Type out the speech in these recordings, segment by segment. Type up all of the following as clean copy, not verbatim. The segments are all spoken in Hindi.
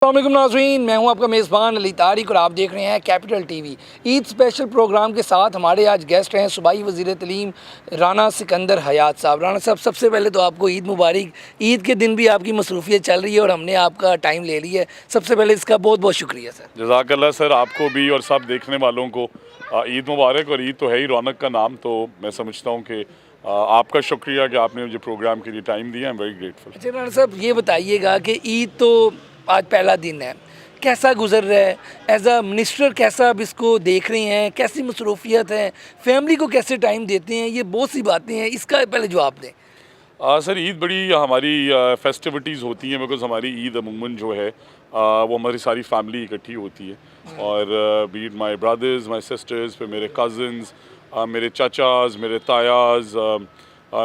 अस्सलामुअलैकुम नाज़रीन, मैं हूं आपका मेज़बान अली तारिक और आप देख रहे हैं Capital TV. Eid special programme के साथ हमारे आज गेस्ट हैं सूबाई वज़ीर तलीम राना सिकंदर हयात साहब। राना साहब, सबसे पहले तो आपको ईद मुबारक। ईद के दिन भी आपकी मसरूफियत चल रही है और हमने आपका टाइम ले लिया है, सबसे पहले इसका बहुत बहुत शुक्रिया सर। जज़ाकल्लाह सर, आपको भी और सब देखने वालों को ईद मुबारक। और ईद तो है ही रौनक का नाम, तो मैं समझता हूँ कि आपका शुक्रिया कि आपने मुझे प्रोग्राम के लिए टाइम दिया। आई एम वेरी ग्रेटफुल। अच्छा राना साहब, ये बताइएगा कि ईद तो आज पहला दिन है, कैसा गुजर रहा है? एज अ मिनिस्टर कैसा आप इसको देख रहे हैं, कैसी मसरूफियत है, फैमिली को कैसे टाइम देते हैं? ये बहुत सी बातें हैं, इसका पहले जवाब दें। सर, ईद बड़ी हमारी फेस्टिविटीज़ होती हैं, बिकॉज़ हमारी ईद अमूमन जो है वो हमारी सारी फैमिली इकट्ठी होती है। और B it my brothers, my sisters, फिर मेरे कज़न्स, मेरे चाचाज, मेरे तायाज,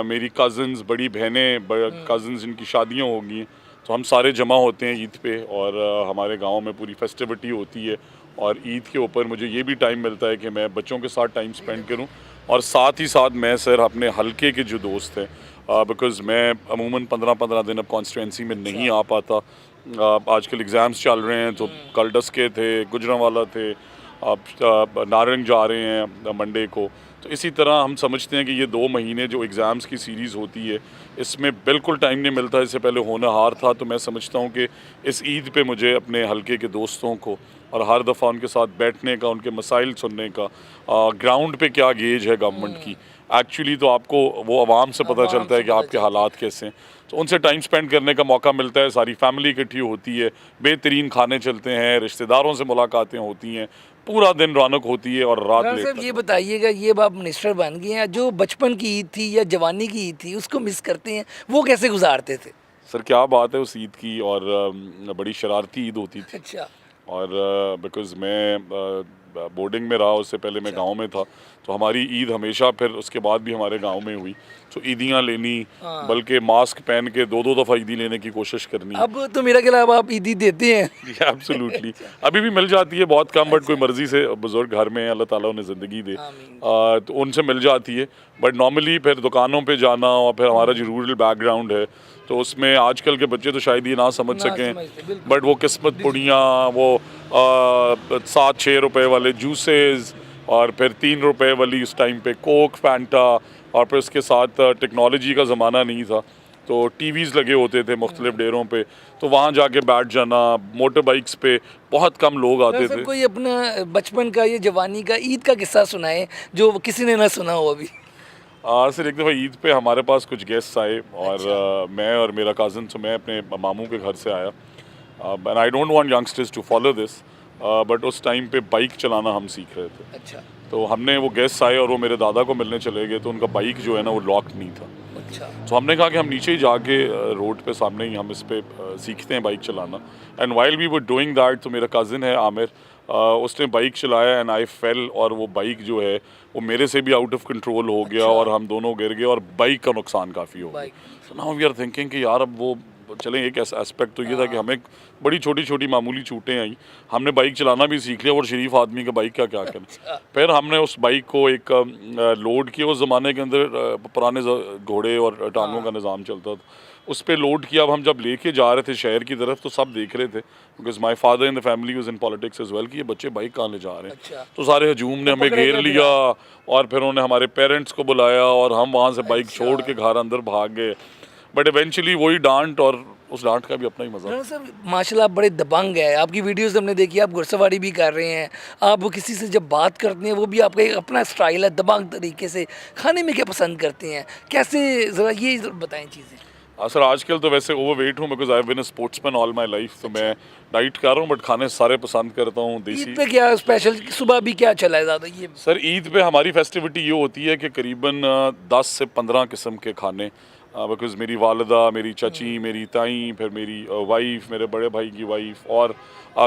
मेरी कज़न्स, बड़ी बहनें, कज़न्स जिनकी शादियाँ हो गई हैं, तो हम सारे जमा होते हैं ईद पे। और हमारे गांव में पूरी फेस्टिविटी होती है। और ईद के ऊपर मुझे ये भी टाइम मिलता है कि मैं बच्चों के साथ टाइम स्पेंड करूं। और साथ ही साथ मैं सर अपने हलके के जो दोस्त हैं, बिकॉज़ मैं अमूमन 15-15 दिन अब कॉन्स्टिट्यूंसी में नहीं आ पाता। आजकल एग्ज़ाम्स चल रहे हैं, तो कलडस्के थे, गुजरांवाला थे, अब नारंग जा रहे हैं मंडे को। तो इसी तरह हम समझते हैं कि ये 2 महीने जो एग्ज़ाम्स की सीरीज़ होती है, इसमें बिल्कुल टाइम नहीं मिलता। इससे पहले होनहार था, तो मैं समझता हूँ कि इस ईद पे मुझे अपने हलके के दोस्तों को और हर दफ़ा उनके साथ बैठने का, उनके मसाइल सुनने का, ग्राउंड पे क्या गेज है गवर्नमेंट की, एक्चुअली तो आपको वो आवाम से पता चलता है कि आपके हालात कैसे हैं, तो उनसे टाइम स्पेंड करने का मौका मिलता है। सारी फैमिली इकट्ठी होती है, बेहतरीन खाने चलते हैं, रिश्तेदारों से मुलाकातें होती हैं, पूरा दिन रौनक होती है और रात लेट साहब, तक। ये बताइएगा, ये आप मिनिस्टर बन गए हैं, जो बचपन की ईद थी या जवानी की ईद थी उसको मिस करते हैं, वो कैसे गुजारते थे? सर, क्या बात है उस ईद की। और बड़ी शरारती ईद होती थी। अच्छा। और बिकॉज़ मैं बोर्डिंग में रहा, उससे पहले मैं गांव में था, तो हमारी ईद हमेशा फिर उसके बाद भी हमारे गांव में हुई। तो ईदियाँ लेनी, हाँ। बल्कि मास्क पहन के 2-2 दफ़ा ईदी लेने की कोशिश करनी। अब तो मेरा ख्याल, अब आप ईदी देते हैं। एब्सोल्युटली। अभी भी मिल जाती है, बहुत कम, बट कोई अच्छा। मर्ज़ी से बुज़ुर्ग घर में हैं, अल्लाह ताला उन्हें ज़िंदगी दे, आमीन। तो उनसे मिल जाती है। बट नॉर्मली फिर दुकानों पे जाना, और फिर हमारा जो रूरल बैकग्राउंड है, तो उसमें आजकल के बच्चे तो शायद ये ना समझ ना सकें, समझते, बिल्कुल। बट वो किस्मत पुड़ियाँ, वो 7-6 रुपए वाले जूसेस, और फिर 3 रुपए वाली उस टाइम पे कोक, फैंटा, और फिर उसके साथ टेक्नोलॉजी का ज़माना नहीं था, तो टीवीज़ लगे होते थे मुख्तलिफ डेरों पे, तो वहाँ जाके बैठ जाना। मोटर बाइक्स पे बहुत कम लोग आते सर, थे। कोई अपना बचपन का या जवानी का ईद का किस्सा सुनाए जो किसी ने ना सुना हो अभी। सर, एक दफ़ा ईद पे हमारे पास कुछ गेस्ट आए, और अच्छा। मैं और मेरा कज़न, तो मैं अपने मामू के घर से आया। And I don't want youngsters to follow this, but उस टाइम पे बाइक चलाना हम सीख रहे थे। अच्छा। तो हमने, वो गेस्ट आए और वो मेरे दादा को मिलने चले गए, तो उनका बाइक जो है ना वो लॉक नहीं था। अच्छा। तो हमने कहा कि हम नीचे ही जाके रोड पे सामने ही हम इस पे सीखते हैं बाइक चलाना। And while we were doing that, तो मेरा कज़न है आमिर, उसने बाइक चलाया, एंड आई फेल, और वो बाइक जो है वो मेरे से भी आउट ऑफ कंट्रोल हो गया। अच्छा। और हम दोनों गिर गए, और बाइक का नुकसान काफ़ी हो गया। बाइक। तो नाउ वी आर थिंकिंग कि यार, अब वो चलें, एक ऐसा एस्पेक्ट तो ये था कि हाँ। हमें बड़ी छोटी छोटी मामूली चोटें आई, हमने बाइक चलाना भी सीख लिया, और शरीफ आदमी का बाइक का क्या करें। अच्छा। फिर हमने उस बाइक को एक लोड किया। उस ज़माने के अंदर पुराने घोड़े और टांगों का निज़ाम चलता था, उस पे लोड किया। अब हम जब लेके जा रहे थे शहर की तरफ, तो सब देख रहे थे, because my father in the family was in politics as well, कि ये बच्चे बाइक कहाँ ले जा रहे हैं। अच्छा। तो सारे हजूम ने तो हमें पकड़े घेर गए फिर लिया, आप? और फिर उन्होंने हमारे पेरेंट्स को बुलाया, और हम वहाँ से बाइक अच्छा। छोड़ के घर अंदर भाग गए। बट इवेंचुअली वही डांट, और उस डांट का भी अपना ही मज़ा। हाँ सर, माशाल्लाह आप बड़े दबंग है। आपकी वीडियोस हमने देखी, आप घुड़सवारी भी कर रहे हैं, आप वो किसी से जब बात करते हैं वो भी आपका एक अपना स्टाइल है, दबंग तरीके से। खाने में क्या पसंद करते हैं, कैसे, ज़रा ये बताएं चीज़ें। सर, आजकल तो वैसे ओवरवेट हूँ, because I have been a sportsman all my life, तो मैं डाइट कर रहा हूँ, बट खाने सारे पसंद करता हूँ ईद देसी। पे क्या स्पेशल, सुबह भी क्या चला है ज़्यादा ये? सर, ईद पे हमारी फेस्टिविटी ये होती है कि करीबन 10 से 15 किस्म के खाने, बिकॉज़ मेरी वालिदा, मेरी चाची, मेरी ताई, फिर मेरी वाइफ़, मेरे बड़े भाई की वाइफ़, और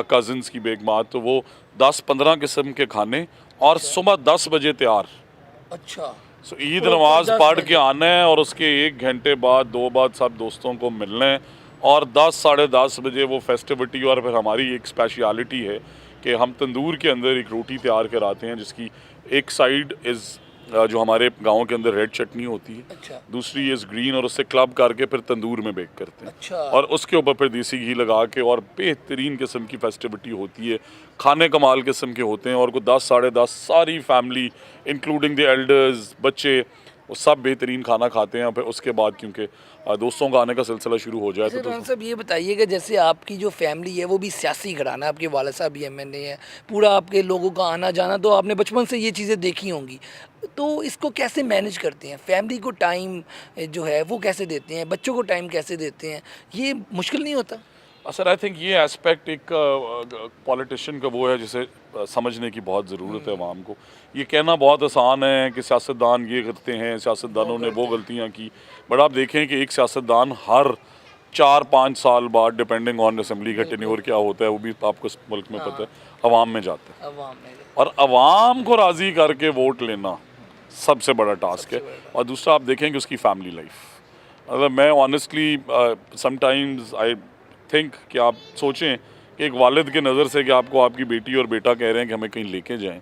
कज़न्स की बेगमात, तो वो 10-15 किस्म के खाने, और सुबह 10 बजे तैयार। अच्छा। सो ईद प्रॉपर नमाज 10 पढ़ बजे। के आना है, और उसके 1 घंटे बाद, 2 बाद सब दोस्तों को मिलना है, और 10 साढ़े 10 बजे वो फेस्टिविटी। और फिर हमारी एक स्पेशलिटी है कि हम तंदूर के अंदर एक रोटी तैयार कराते हैं, जिसकी एक साइड इज़ जो हमारे गाँव के अंदर रेड चटनी होती है, अच्छा दूसरी इज़ ग्रीन, और उससे क्लब करके फिर तंदूर में बेक करते हैं, अच्छा। और उसके ऊपर फिर देसी घी लगा के, और बेहतरीन किस्म की फेस्टिविटी होती है, खाने कमाल किस्म के होते हैं, और को 10 साढ़े 10 सारी फैमिली इंक्लूडिंग द एल्डर्स, बच्चे, वो सब बेहतरीन खाना खाते हैं। फिर उसके बाद क्योंकि दोस्तों का आने का सिलसिला शुरू हो जाए सर तो राना साहब ये बताइएगा, जैसे आपकी जो फैमिली है वो भी सियासी घराना है, आपके वाला साहब भी एमएनए है, पूरा आपके लोगों का आना जाना, तो आपने बचपन से ये चीज़ें देखी होंगी, तो इसको कैसे मैनेज करते हैं? फैमिली को टाइम जो है वो कैसे देते हैं, बच्चों को टाइम कैसे देते हैं, ये मुश्किल नहीं होता? सर आई थिंक ये एस्पेक्ट एक पॉलिटिशियन का वो है जिसे समझने की बहुत ज़रूरत है आवाम को। ये कहना बहुत आसान है कि सियासतदान ये करते हैं, सियासतदानों ने वो गलतियां की, बट आप देखें कि एक सियासतदान हर 4-5 साल बाद, डिपेंडिंग ऑन असेंबली का टेन्योर क्या होता है, वो भी आपको इस मुल्क में पता है, अवाम में जाता है, अवाम में और अवाम को राज़ी करके वोट लेना सबसे बड़ा टास्क है। और दूसरा आप देखें कि उसकी फैमिली लाइफ, मतलब मैं ऑनेस्टली समटाइम्स आई थिंक कि आप सोचें कि एक वालिद के नज़र से कि आपको आपकी बेटी और बेटा कह रहे हैं कि हमें कहीं लेके जाएं,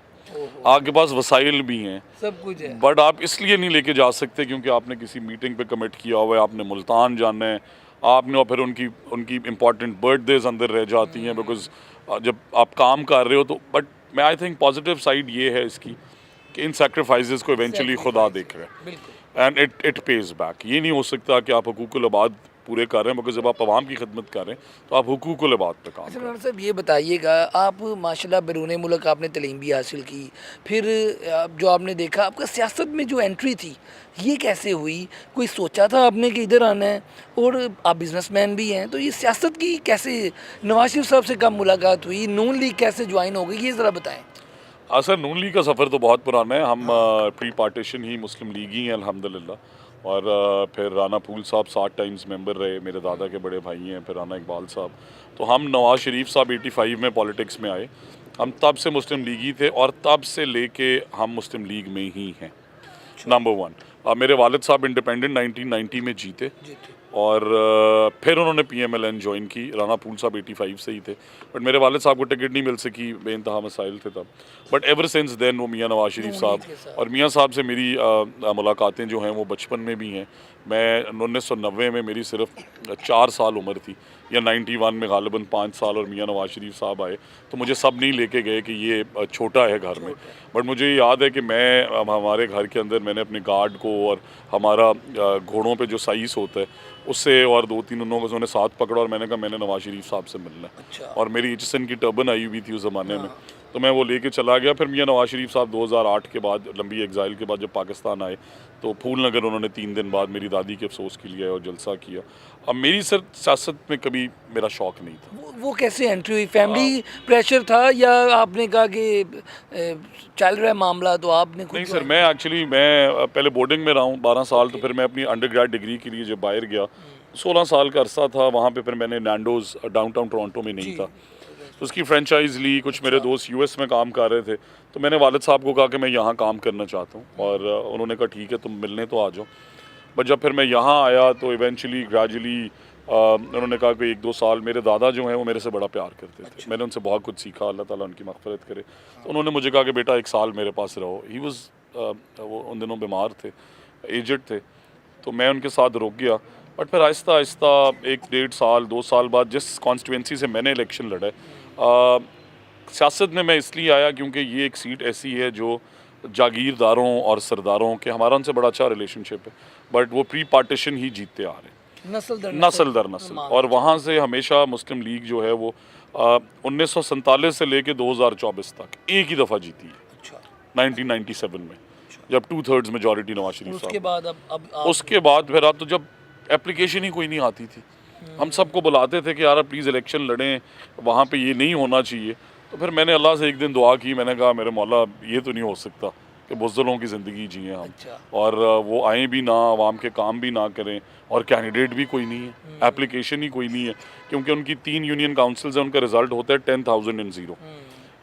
आपके पास वसाइल भी हैं, सब कुछ है, बट आप इसलिए नहीं लेके जा सकते क्योंकि आपने किसी मीटिंग पे कमिट किया हुआ है, आपने मुल्तान जाना है आपने, और फिर उनकी उनकी इम्पॉर्टेंट बर्थडेज अंदर रह जाती हैं बिकॉज जब आप काम कर रहे हो तो। बट मैं आई थिंक पॉजिटिव साइड ये है इसकी कि इन सेक्रीफाइसेस को इवेंचुअली खुदा देख रहे हैं, बिल्कुल। And it pays back. ये नहीं हो सकता कि आप हुकूकुल इबाद पूरे कर रहे हैं, बिकॉज जब आप आवाम की खिदमत कर रहे हैं तो आप हुकूकुल इबाद पे काम अच्छा करें। राना साहब ये बताइएगा, आप माशाल्लाह बैरून मुल्क आपने तलीम भी हासिल की, फिर जो आपने देखा आपका सियासत में जो एंट्री थी ये कैसे हुई? कोई सोचा था आपने कि इधर आना है? और आप बिजनेसमैन भी हैं, तो ये सियासत की कैसे, नवाज शरीफ साहब से कब मुलाकात हुई, नून लीग कैसे ज्वाइन हो गई, ये ज़रा बताएं। सर नून लीग का सफ़र तो बहुत पुराना है, हम प्री पार्टीशन ही मुस्लिम लीग ही हैं अल्हम्दुलिल्लाह, और फिर राना फूल साहब 7 टाइम्स मेंबर रहे, मेरे दादा के बड़े भाई हैं, फिर राना इकबाल साहब, तो हम नवाज शरीफ साहब 85 में पॉलिटिक्स में आए, हम तब से मुस्लिम लीग ही थे, और तब से लेके हम मुस्लिम लीग में ही हैं। नंबर 1, मेरे वालिद साहब इंडिपेंडेंट 1990 में जीते, और फिर उन्होंने पीएमएलएन ज्वाइन की। राना फूल साहब 85 से ही थे, बट मेरे वालिद साहब को टिकट नहीं मिल सकी, बेइंतहा मसाइल थे तब, बट एवर सिंस देन वो मियाँ नवाज शरीफ साहब, और मियाँ साहब से मेरी मुलाकातें जो हैं वो बचपन में भी हैं। मैं 1990 में मेरी सिर्फ 4 साल उम्र थी, या 91 में गालिबन 5 साल, और मियाँ नवाज शरीफ साहब आए तो मुझे सब नहीं लेके गए कि ये छोटा है घर में, बट मुझे याद है कि मैं हमारे घर के अंदर मैंने अपने गार्ड को और हमारा घोड़ों पे जो साइस होता है उससे और 2-3 उन्होंने साथ पकड़ा, और मैंने कहा मैंने नवाज शरीफ साहब से मिलना है। अच्छा। और मेरी एचसन की टर्बन आई हुई थी उस ज़माने में, तो मैं वो लेके चला गया। फिर मियाँ नवाज शरीफ साहब 2008 के बाद, लंबी एग्ज़ाइल के बाद जब पाकिस्तान आए, तो फूल नगर उन्होंने 3 दिन बाद मेरी दादी के अफसोस के लिए आए और जलसा किया। अब मेरी सर सियासत में कभी मेरा शौक़ नहीं था। वो कैसे एंट्री हुई? फैमिली प्रेशर था या आपने कहा कि चल रहा है मामला तो आपने खुद नहीं सर, मैं एक्चुअली मैं पहले बोर्डिंग में रहा हूँ 12 साल, तो फिर मैं अपनी अंडरग्रेड डिग्री के लिए जब बाहर गया, 16 साल का अरसा था वहाँ पे, फिर मैंने नैंडोज़ डाउनटाउन टोरंटो में नहीं था, तो उसकी फ्रेंचाइज ली। कुछ मेरे दोस्त यूएस में काम कर रहे थे, तो मैंने वालिद साहब को कहा कि मैं यहाँ काम करना चाहता हूँ, और उन्होंने कहा ठीक है तुम मिलने तो आ जाओ। बट जब फिर मैं यहाँ आया तो इवेंचुअली ग्रेजुअली उन्होंने कहा कि 1-2 साल, मेरे दादा जो हैं वो मेरे से बड़ा प्यार करते थे, मैंने उनसे बहुत कुछ सीखा, अल्लाह ताला उनकी मग़फ़िरत करे। तो उन्होंने मुझे कहा कि बेटा 1 साल मेरे पास रहो। ही वाज वो उन दिनों बीमार थे, एजड थे, तो मैं उनके साथ रुक गया। बट फिर आहिस्ता आहिस्ता 1-1.5 साल 2 साल बाद जिस कॉन्स्टिट्यूंसी से मैंने इलेक्शन लड़ा, सियासत में मैं इसलिए आया क्योंकि ये एक सीट ऐसी है जो जागीरदारों और सरदारों के, हमारा उनसे बड़ा अच्छा रिलेशनशिप है, बट वो प्री पार्टीशन ही जीतते आ रहे हैं, नस्ल दर नस्ल। और वहाँ से हमेशा मुस्लिम लीग जो है वो 1947 से लेके 2024 तक एक ही दफ़ा जीती है, 1997 में, जब 2/3 मेजॉरिटी नवाज शरीफ साहब। उसके बाद उसके बाद फिर आप तो जब एप्लीकेशन ही कोई नहीं आती थी, हम सबको बुलाते थे कि यार प्लीज़ इलेक्शन लड़ें, वहाँ पे ये नहीं होना चाहिए। तो फिर मैंने अल्लाह से एक दिन दुआ की, मैंने कहा मेरे मौला ये तो नहीं हो सकता कि बुज़दिलों की ज़िंदगी जिए हम, और वो आएँ भी ना, आवाम के काम भी ना करें, और कैंडिडेट भी कोई नहीं है, एप्लीकेशन ही कोई नहीं है, क्योंकि उनकी 3 यूनियन काउंसिल्स हैं, उनका रिज़ल्ट होता है 10,000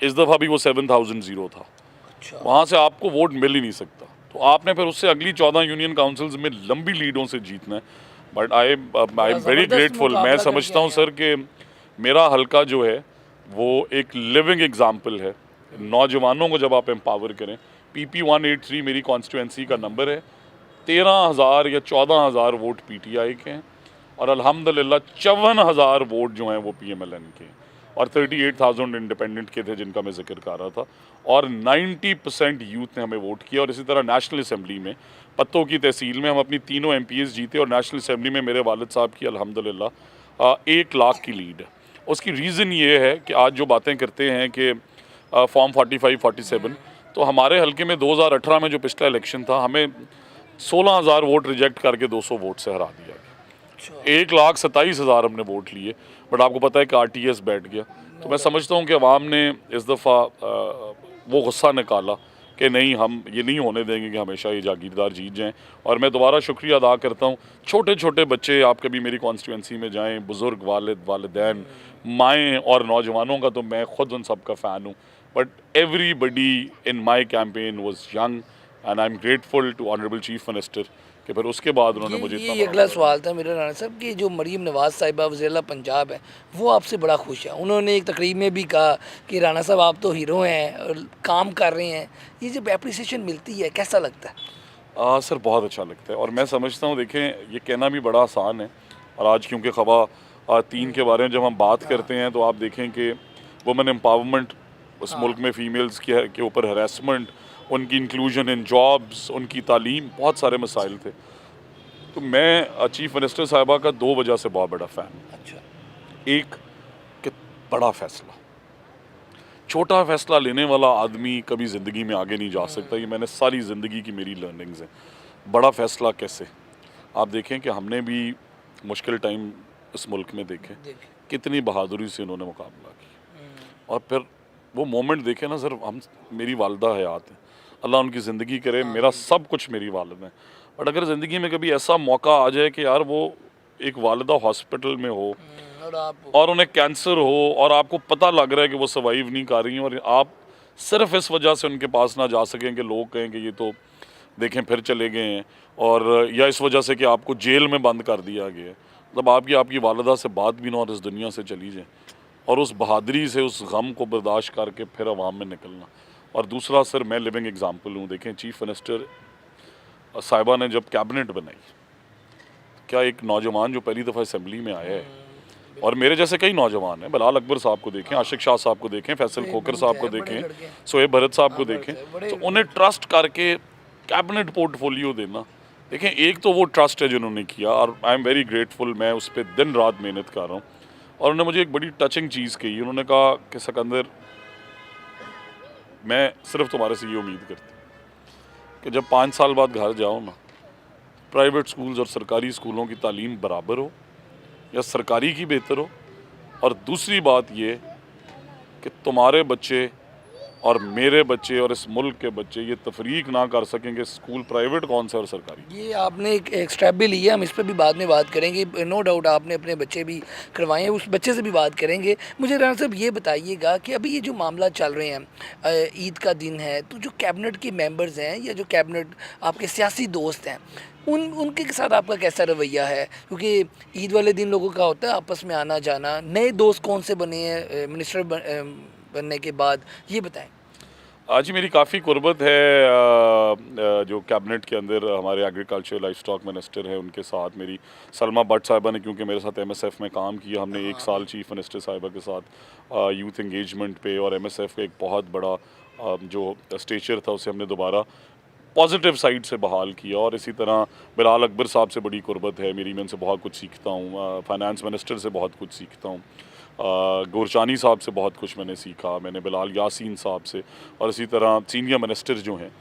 इस दफ़ा भी वो 7,000 था। वहाँ से आपको वोट मिल ही नहीं सकता, तो आपने फिर उससे अगली 14 यूनियन काउंसिल्स में लंबी लीडों से जीतना है। But I am very grateful, मैं समझता हूँ सर कि मेरा हल्का जो है वो एक लिविंग एग्जाम्पल है। नौजवानों को जब आप एम्पावर करें, PP 183 मेरी कॉन्स्टिट्यूंसी का नंबर है। 13,000 या 14,000 वोट PTI के हैं और अल्हम्दुलिल्लाह 54,000 वोट जो हैं वो PMLN के हैं और 38,000 इंडिपेंडेंट के थे जिनका मैं जिक्र कर रहा था और 90% यूथ ने हमें वोट किया। और इसी तरह नेशनल असम्बली में पत्तों की तहसील में हम अपनी तीनों MPs जीते और नेशनल असम्बली में मेरे वालिद साहब की अल्हम्दुलिल्लाह 1 लाख की लीड है। उसकी रीज़न ये है कि आज जो बातें करते हैं कि फॉर्म 45, 47, तो हमारे हल्के में 2018 में जो पिछला इलेक्शन था हमें 16,000 वोट रिजेक्ट करके 200 वोट से हरा दिया गया। 1,27,000 हमने वोट लिए, बट आपको पता है कि RTS बैठ गया। तो मैं समझता हूँ कि अवाम ने इस दफ़ा वो गुस्सा निकाला कि नहीं, हम ये नहीं होने देंगे कि हमेशा ये जागीरदार जीत जाएं। और मैं दोबारा शुक्रिया अदा करता हूँ। छोटे छोटे बच्चे, आप कभी मेरी कॉन्स्टिट्यूंसी में जाएं, बुज़ुर्ग, वालिदैन, माएँ और नौजवानों का तो मैं ख़ुद उन सब का फ़ैन हूँ, but everybody in my campaign was young and I am grateful to honourable chief minister कि फिर उसके बाद उन्होंने मुझे ये अगला सवाल था मेरा राणा साहब कि जो मरीम नवाज़ साहिबा वज़ीर पंजाब है वो आपसे बड़ा खुश है। उन्होंने एक तकरीब में भी कहा कि राणा साहब आप तो हीरो हैं और काम कर रहे हैं। ये जब एप्रिसिएशन मिलती है कैसा लगता है? सर बहुत अच्छा लगता है और मैं समझता हूँ, देखें ये कहना भी बड़ा आसान है और आज क्योंकि खबा 3 के बारे में जब हम बात करते हैं तो आप देखें कि वुमेन एम्पावरमेंट, उस मुल्क में फ़ीमेल्स के ऊपर हरासमेंट, उनकी इंक्लूजन इन जॉब्स, उनकी तालीम, बहुत सारे मसाइल थे। तो मैं चीफ मिनिस्टर साहिबा का 2 वजह से बहुत बड़ा फ़ैन हूँ। अच्छा। एक कि बड़ा फ़ैसला, छोटा फ़ैसला लेने वाला आदमी कभी ज़िंदगी में आगे नहीं जा सकता। ये मैंने सारी ज़िंदगी की मेरी लर्निंग्स हैं। बड़ा फ़ैसला कैसे, आप देखें कि हमने भी मुश्किल टाइम इस मुल्क में देखे, कितनी बहादुरी से उन्होंने मुकाबला किया। और फिर वो मोमेंट देखे ना सर, हम, मेरी वालदा हयात है, अल्लाह उनकी ज़िंदगी करे, मेरा सब कुछ मेरी वालिद है। बट अगर ज़िंदगी में कभी ऐसा मौका आ जाए कि यार वो एक वालिदा हॉस्पिटल में हो और उन्हें कैंसर हो और आपको पता लग रहा है कि वो सर्वाइव नहीं कर रही हैं और आप सिर्फ इस वजह से उनके पास ना जा सकें कि लोग कहें कि ये तो देखें फिर चले गए हैं, और या इस वजह से कि आपको जेल में बंद कर दिया गया है, मतलब आपकी वालिदा से बात भी ना और इस दुनिया से चली जाए, और उस बहादुरी से उस गम को बर्दाश्त करके फिर अवाम में निकलना। और दूसरा सर, मैं लिविंग एग्जांपल हूँ। देखें चीफ मिनिस्टर साहिबा ने जब कैबिनेट बनाई, क्या एक नौजवान जो पहली दफ़ा असम्बली में आया है, और मेरे जैसे कई नौजवान हैं, बिलाल अकबर साहब को देखें, आशिक शाह साहब को देखें, फैसल खोकर साहब को देखें, सोएब भरत साहब को देखें, तो उन्हें ट्रस्ट करके कैबिनेट पोर्टफोलियो देना, देखें एक तो वो ट्रस्ट है जिन्होंने किया और आई एम वेरी ग्रेटफुल। मैं उस पर दिन रात मेहनत कर रहा हूँ। और उन्होंने मुझे एक बड़ी टचिंग चीज़ कही, उन्होंने कहा कि सिकंदर, मैं सिर्फ तुम्हारे से ये उम्मीद करती हूँ कि जब 5 साल बाद घर जाओ ना, प्राइवेट स्कूल्स और सरकारी स्कूलों की तालीम बराबर हो या सरकारी की बेहतर हो, और दूसरी बात ये कि तुम्हारे बच्चे और मेरे बच्चे और इस मुल्क के बच्चे ये तफरीक ना कर सकेंगे स्कूल प्राइवेट कौन सा और सरकारी। ये आपने एक स्टेप भी लिया, हम इस पर भी बाद में बात करेंगे। नो डाउट आपने अपने बच्चे भी करवाए हैं, उस बच्चे से भी बात करेंगे। मुझे राणा साहब ये बताइएगा कि अभी ये जो मामला चल रहे हैं, ईद का दिन है, तो जो कैबिनेट के मेंबर्स हैं या जो कैबिनेट आपके सियासी दोस्त हैं, उनके साथ आपका कैसा रवैया है? क्योंकि ईद वाले दिन लोगों का होता है आपस में आना जाना। नए दोस्त कौन से बने हैं मिनिस्टर बनने के बाद, ये बताएं। आज ही मेरी काफ़ी कुर्बत है जो कैबिनेट के अंदर हमारे एग्रीकल्चर लाइफ स्टॉक मिनिस्टर हैं, उनके साथ मेरी सलमा भट्ट साहिबा ने, क्योंकि मेरे साथ MSF में काम किया, हमने 1 साल चीफ मिनिस्टर साहिबा के साथ यूथ इंगेजमेंट पे, और MSF का एक बहुत बड़ा जो स्टेचर था उसे हमने दोबारा पॉजिटिव साइड से बहाल किया। और इसी तरह बिलाल अकबर साहब से बड़ी कुर्बत है मेरी, मैं उनसे बहुत कुछ सीखता हूँ। फाइनेंस मिनिस्टर से बहुत कुछ सीखता हूँ। गोरचानी साहब से बहुत कुछ मैंने सीखा, मैंने बिलाल यासीन साहब से, और इसी तरह सीनियर मिनिस्टर जो हैं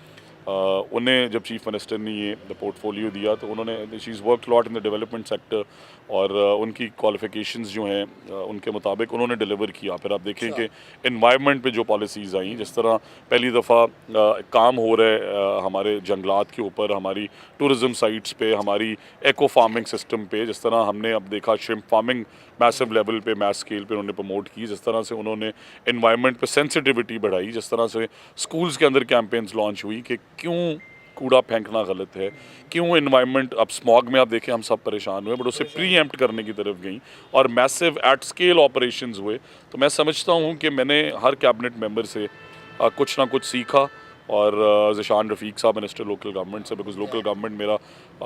उन्हें जब चीफ मिनिस्टर ने ये पोर्टफोलियो दिया तो उन्होंने, she is work lot in the development sector, और उनकी क्वालिफ़िकेशंस जो हैं उनके मुताबिक उन्होंने डिलीवर किया। फिर आप देखें कि एनवायरनमेंट पे जो पॉलिसीज़ आई, जिस तरह पहली दफ़ा काम हो रहा है हमारे जंगलात के ऊपर, हमारी टूरिज़म साइट्स पे, हमारी एको फार्मिंग सिस्टम पे, जिस तरह हमने अब देखा श्रिम्प फार्मिंग मैसिव लेवल पे, मैस स्केल पे उन्होंने प्रमोट की, जिस तरह से उन्होंने एनवायरनमेंट पे सेंसिटिविटी बढ़ाई, जिस तरह से स्कूल्स के अंदर कैंपेन्स लॉन्च हुई कि क्यों कूड़ा फेंकना गलत है, क्यों एनवायरनमेंट, अब स्मॉग में आप देखें हम सब परेशान हुए, बट उसे प्री एम्प्ट करने की तरफ गई और मैसिव एट स्केल ऑपरेशंस हुए। तो मैं समझता हूँ कि मैंने हर कैबिनेट मेंबर से कुछ ना कुछ सीखा और ज़िशान रफ़ीक साहब मिनिस्टर लोकल गवर्नमेंट से, बिकॉज लोकल गवर्नमेंट मेरा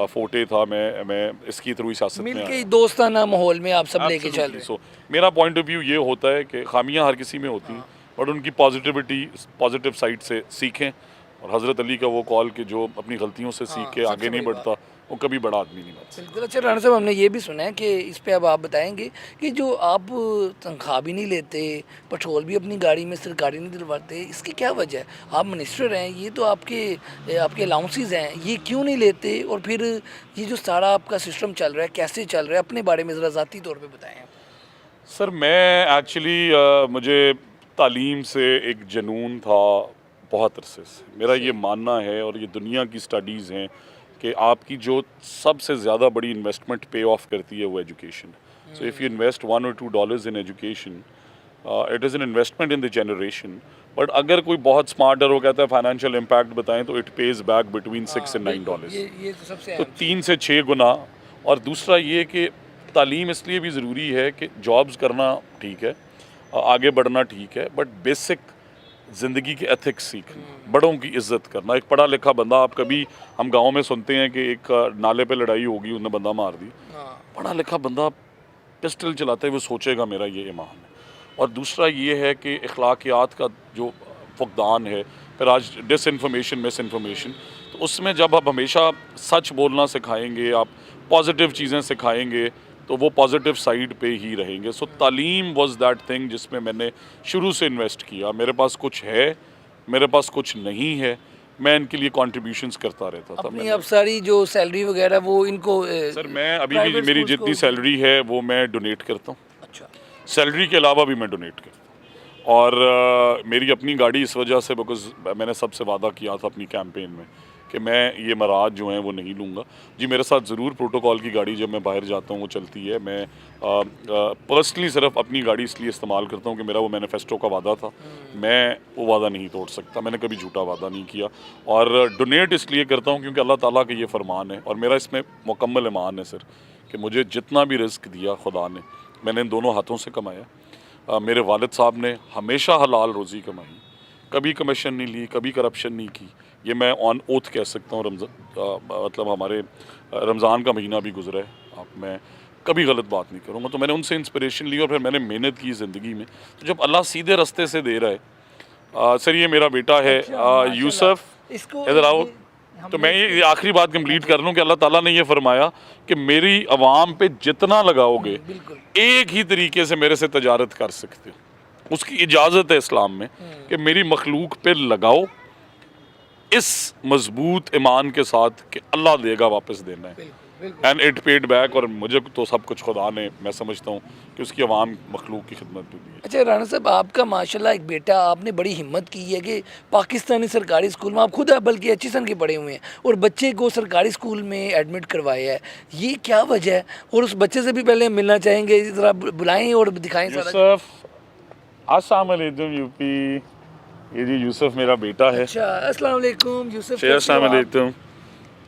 फोटे था, मैं इसकी थ्रू ही सियासत में मिलके आया। दोस्ताना माहौल में आप सब लेके चल रहे हैं। सो मेरा पॉइंट ऑफ व्यू ये होता है कि खामियां हर किसी में होती हैं, बट उनकी पॉजिटिव साइड से सीखें। और हज़रत अली का वो कॉल कि जो अपनी गलतियों से सीख के आगे नहीं बढ़ता वो कभी बड़ा आदमी नहीं बनता। बिल्कुल। अच्छा राणा साहब, हमने ये भी सुना है कि इस पे अब आप बताएंगे कि जो आप तनख्वाह भी नहीं लेते, पेट्रोल भी अपनी गाड़ी में सरकारी नहीं दिलवाते, इसकी क्या वजह है? आप मिनिस्टर हैं, ये तो आपके अलाउंसेस हैं, ये क्यों नहीं लेते? और फिर ये जो सारा आपका सिस्टम चल रहा है कैसे चल रहा है, अपने बारे में ज़रा ज़ाती तौर पे बताएं। सर मैं एक्चुअली मुझे तालीम से एक जुनून था बहुत अरसे से। मेरा ये मानना है और ये दुनिया की स्टडीज़ हैं कि आपकी जो सबसे ज़्यादा बड़ी इन्वेस्टमेंट पे ऑफ करती है वो education. So if you invest $1 or $2 in education, it is an investment in the generation. But अगर कोई बहुत स्मार्ट है वो कहता है फाइनेंशियल इम्पैक्ट बताएं, तो it pays back between $6 and $9। ये तो सबसे तो 3 से 6 गुना। और दूसरा ये कि तालीम इसलिए भी ज़रूरी है कि जॉब्स करना ठीक है, आगे बढ़ना ठीक है, बट बेसिक ज़िंदगी के एथिक्स सीखना, बड़ों की इज़्ज़त करना। एक पढ़ा लिखा बंदा, आप कभी हम गांव में सुनते हैं कि एक नाले पे लड़ाई होगी, उसने बंदा मार दी, पढ़ा लिखा बंदा पिस्टल चलाते हुए सोचेगा मेरा ये ईमान है। और दूसरा ये है कि अखलाकियात का जो फुकदान है, फिर आज डिसइंफॉर्मेशन मिसइंफॉर्मेशन, तो उसमें जब आप हमेशा सच बोलना सिखाएंगे, आप पॉजिटिव चीज़ें सिखाएंगे, तो वो पॉजिटिव साइड पे ही रहेंगे। सो तालीम वाज दैट थिंग जिसमें मैंने शुरू से इन्वेस्ट किया। मेरे पास कुछ है, मेरे पास कुछ नहीं है, मैं इनके लिए कॉन्ट्रीब्यूशंस करता रहता था। अपनी अब सारी जो सैलरी वगैरह वो इनको सर मैं अभी भी private मेरी schools जितनी को- सैलरी है वो मैं डोनेट करता हूँ। अच्छा। सैलरी के अलावा भी मैं डोनेट करता हूँ। और मेरी अपनी गाड़ी इस वजह से, बिकॉज मैंने सबसे वादा किया था अपनी कैंपेन में कि मैं ये मराज जो हैं वो नहीं लूँगा। जी मेरे साथ ज़रूर प्रोटोकॉल की गाड़ी जब मैं बाहर जाता हूँ वो चलती है। मैं पर्सनली सिर्फ अपनी गाड़ी इसलिए इस्तेमाल करता हूँ कि मेरा वो मैनिफेस्टो का वादा था, मैं वो वादा नहीं तोड़ सकता, मैंने कभी झूठा वादा नहीं किया। और डोनेट इसलिए करता हूँ क्योंकि अल्लाह ताला का ये फरमान है और मेरा इसमें मुकम्मल ईमान है सर कि मुझे जितना भी रिस्क दिया खुदा ने, मैंने इन दोनों हाथों से कमाया। मेरे वालिद साहब ने हमेशा हलाल रोज़ी कमाई, कभी कमीशन नहीं ली, कभी करप्शन नहीं की। ये मैं ऑन ओथ कह सकता हूँ। मतलब हमारे रमज़ान का महीना भी गुजरा है, मैं कभी गलत बात नहीं करूँगा। तो मैंने उनसे इंस्पिरेशन ली और फिर मैंने मेहनत की ज़िंदगी में। तो जब अल्लाह सीधे रास्ते से दे रहा है, सर ये मेरा बेटा है यूसुफ, इधर आओ। तो मैं ये आखिरी बात कंप्लीट कर लूँ कि अल्लाह ताला ने ये फरमाया कि मेरी आवाम पे जितना लगाओगे एक ही तरीके से मेरे से तजारत कर सकते हो। उसकी इजाज़त है इस्लाम में कि मेरी मखलूक पे लगाओ इस मजबूत ईमान के साथ कि अल्लाह देगा, वापस देना है। And it paid back. और मुझे तो सब कुछ खुदा ने, मैं समझता हूँ कि उसकी आवाम मखलूक की खिदमत भी दी है। अच्छा राणा साहब, आपका माशाल्लाह एक बेटा, आपने बड़ी हिम्मत की है कि पाकिस्तानी सरकारी स्कूल में, आप खुद बल्कि अच्छी सन के पढ़े हुए हैं और बच्चे को सरकारी स्कूल में एडमिट करवाया है, ये क्या वजह है? और उस बच्चे से भी पहले मिलना चाहेंगे, ज़रा बुलाएं और दिखाएं सारा। यूसुफ, अस्सलाम वालेकुम यूपी। ये जी यूसुफ मेरा बेटा है। अच्छा, अस्सलाम वालेकुम यूसुफ। अस्सलाम वालेकुम,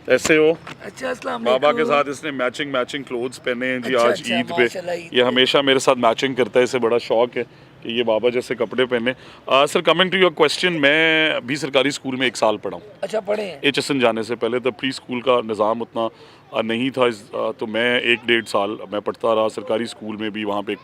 कैसे हो? अच्छा, अस्सलाम बाबा के वालेकुम। साथ इसने मैचिंग क्लोथ्स पहने हैं जी। अच्छा, आज अच्छा, ईद पे माशाल्लाह, ईद ये हमेशा मेरे साथ मैचिंग करता है, इसे बड़ा शौक है कि ये बाबा जैसे कपड़े पहने। Sir coming to your question, मैं भी सरकारी स्कूल में 1 साल पढ़ा हूँ। अच्छा, पढ़े हैं। HSN जाने से पहले। तो प्री स्कूल का निज़ाम उतना नहीं था, तो मैं 1-1.5 साल मैं पढ़ता रहा सरकारी स्कूल में भी। वहाँ पे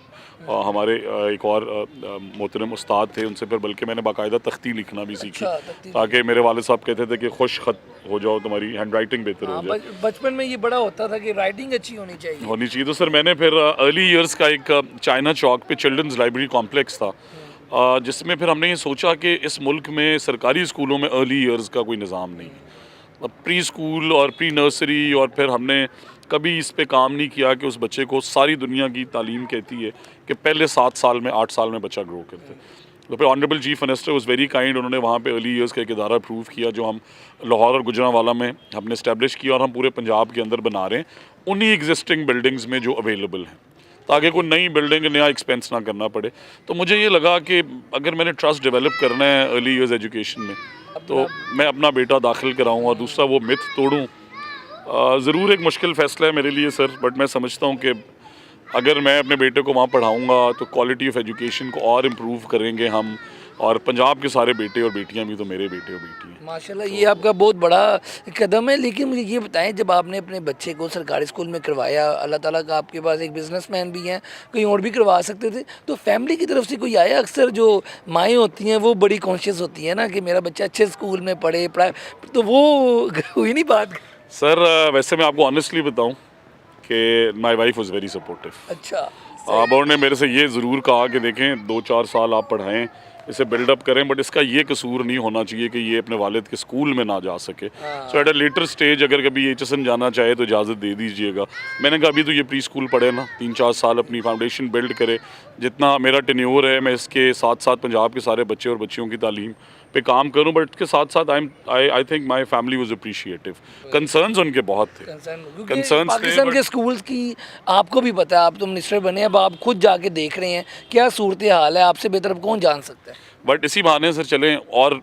हमारे एक और मोहतरम उस्ताद थे, उनसे फिर बल्कि मैंने बाकायदा तख्ती लिखना भी सीखी, ताकि मेरे वालिद साहब कहते थे कि खुश खत हो जाओ, तुम्हारी हैंड राइटिंग बेहतर हो जाए। बचपन में ये बड़ा होता था कि राइटिंग अच्छी होनी चाहिए। तो सर मैंने फिर अर्ली ईयर्स का एक चाइना चौक पे चिल्ड्रंस लाइब्रेरी कॉम्प्लेक्स था, जिसमें फिर हमने ये सोचा कि इस मुल्क में सरकारी स्कूलों में अर्ली ईयर्स का कोई निज़ाम नहीं है, प्री स्कूल और प्री नर्सरी। और फिर हमने कभी इस पे काम नहीं किया कि उस बच्चे को, सारी दुनिया की तालीम कहती है कि पहले 7 साल में 8 साल में बच्चा ग्रो करते। तो फिर honourable chief minister was very kind, उन्होंने वहाँ पे अर्ली ईयर्स का एक इदारा अप्रूव किया जो हम लाहौर और गुजरांवाला में हमने इस्टेब्लिश किया और हम पूरे पंजाब के अंदर बना रहे हैं, उन्हीं एग्जिस्टिंग बिल्डिंग्स में जो अवेलेबल हैं, ताकि कोई नई बिल्डिंग नया एक्सपेंस ना करना पड़े। तो मुझे ये लगा कि अगर मैंने ट्रस्ट डेवलप करना है अर्ली ईयर्स एजुकेशन में, तो मैं अपना बेटा दाखिल कराऊँ और दूसरा वो मिथ तोड़ूँ। ज़रूर एक मुश्किल फ़ैसला है मेरे लिए सर, बट मैं समझता हूँ कि अगर मैं अपने बेटे को वहाँ पढ़ाऊँगा तो क्वालिटी ऑफ एजुकेशन को और इम्प्रूव करेंगे हम। और पंजाब के सारे बेटे और बेटियां भी तो मेरे बेटे और बेटी हैं। माशाल्लाह, ये आपका बहुत बड़ा कदम है। लेकिन मुझे ये बताएं, जब आपने अपने बच्चे को सरकारी स्कूल में करवाया, अल्लाह ताला का आपके पास एक बिजनेसमैन भी हैं, कहीं और भी करवा सकते थे, तो फैमिली की तरफ से कोई आया? अक्सर जो माएँ होती हैं वो बड़ी कॉन्शियस होती हैं ना कि मेरा बच्चा अच्छे स्कूल में पढ़े, पढ़ाए, तो वो हुई नहीं बात? सर वैसे मैं आपको ऑनेस्टली बताऊं कि my wife was very supportive. अच्छा, अब उन्होंने मेरे से ये ज़रूर कहा कि देखें 2-4 साल आप पढ़ाएं, इसे बिल्डअप करें, बट इसका ये कसूर नहीं होना चाहिए कि ये अपने वालिद के स्कूल में ना जा सके। सो एट अ लेटर स्टेज अगर कभी HSN जाना चाहे तो इजाज़त दे दीजिएगा। मैंने कहा अभी तो ये प्री स्कूल पढ़े ना, 3-4 साल अपनी फाउंडेशन बिल्ड करे। जितना मेरा टेन्योर है मैं इसके साथ साथ पंजाब के सारे बच्चे और बच्चियों की तालीम पे काम करूं, बट इसके साथ साथ I think my family was appreciative. Concerns उनके बहुत थे, कंसर्न पाकिस्तान के स्कूल्स की आपको भी पता है, आप तो मिनिस्टर बने, अब आप खुद जाके देख रहे हैं क्या सूरत हाल है, आपसे बेहतर अब कौन जान सकता है? बट इसी बहाने सर चलें और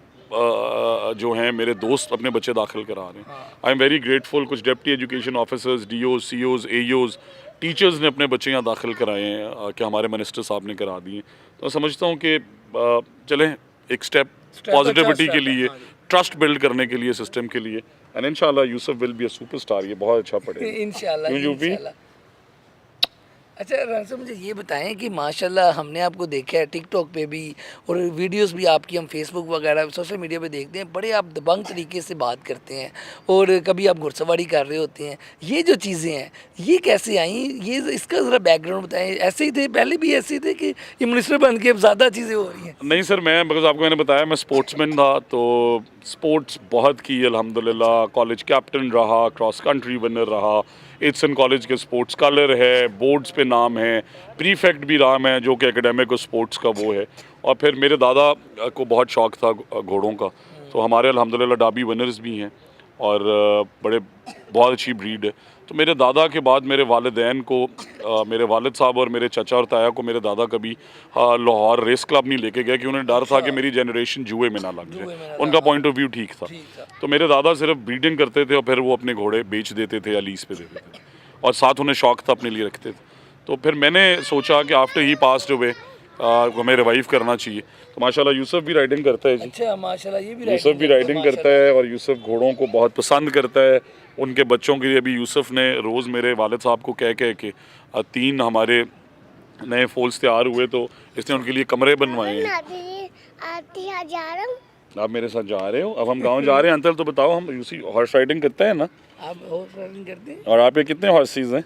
जो हैं मेरे दोस्त अपने बच्चे दाखिल करा रहे हैं। I am very grateful. कुछ deputy education officers, DOs, COs, AEOs, teachers ने अपने बच्चे यहाँ दाखिल कराए हैं कि हमारे मिनिस्टर साहब ने करा दिए। तो मैं समझता हूँ कि चलें एक स्टेप पॉजिटिविटी के लिए, ट्रस्ट बिल्ड करने के लिए, सिस्टम के लिए, एंड इंशाल्लाह Yusuf will be a superstar. ये बहुत अच्छा पढ़ेगा इंशाल्लाह। अच्छा राना साहब, मुझे ये बताएं कि माशाल्लाह हमने आपको देखा है टिकटॉक पे भी, और वीडियोस भी आपकी हम फेसबुक वगैरह सोशल मीडिया पे देखते हैं, बड़े आप दबंग तरीके से बात करते हैं, और कभी आप घुड़सवारी कर रहे होते हैं। ये जो चीज़ें हैं ये कैसे आई, ये इसका ज़रा बैकग्राउंड बताएं। ऐसे ही थे पहले भी, ऐसे ही थे कि ये मिनिस्टर बन के अब ज़्यादा चीज़ें हो रही हैं? नहीं सर, मैं बिकॉज आपको मैंने बताया मैं स्पोर्ट्समैन था, तो स्पोर्ट्स बहुत की अल्हम्दुलिल्लाह। कॉलेज कैप्टन रहा, क्रॉस कंट्री विनर रहा, HSN कॉलेज के स्पोर्ट्स कलर है, बोर्ड्स पे नाम है, प्रीफेक्ट भी रहा मैं, जो कि एकेडमिक और स्पोर्ट्स का वो है। और फिर मेरे दादा को बहुत शौक़ था घोड़ों का, तो हमारे अल्हम्दुलिल्लाह डाबी विनर्स भी हैं और बड़े बहुत अच्छी ब्रीड है। तो मेरे दादा के बाद मेरे वालिदैन को, मेरे वालिद साहब और मेरे चचा और ताया को मेरे दादा कभी लाहौर रेस क्लब नहीं लेके गए कि उन्हें डर था कि मेरी जनरेशन जुए में ना लग जाए। उनका पॉइंट ऑफ व्यू ठीक था। तो मेरे दादा सिर्फ ब्रीडिंग करते थे और फिर वो अपने घोड़े बेच देते थे या लीज पे देते थे, और साथ उन्हें शौक़ था अपने लिए रखते थे। तो फिर मैंने सोचा कि आफ्टर ही पास्ड अवे हमें रिवाइव करना चाहिए। तो माशाल्लाह यूसुफ भी राइडिंग करता है जी। अच्छा माशाल्लाह, ये भी यूसुफ भी राइडिंग करता है और यूसुफ घोड़ों को बहुत पसंद करता है। उनके बच्चों के लिए भी यूसुफ ने रोज़ मेरे वालिद साहब को कह के 3 हमारे नए फोल्स तैयार हुए, तो इसने उनके लिए कमरे बनवाए हैं। आप मेरे साथ जा रहे हो? अब हम गांव जा रहे हैं। अंकल तो बताओ, हम यूसी हॉर्स राइडिंग करते हैं ना? आप हॉर्स राइडिंग करते हैं? और आप ये कितने हॉर्सेज हैं?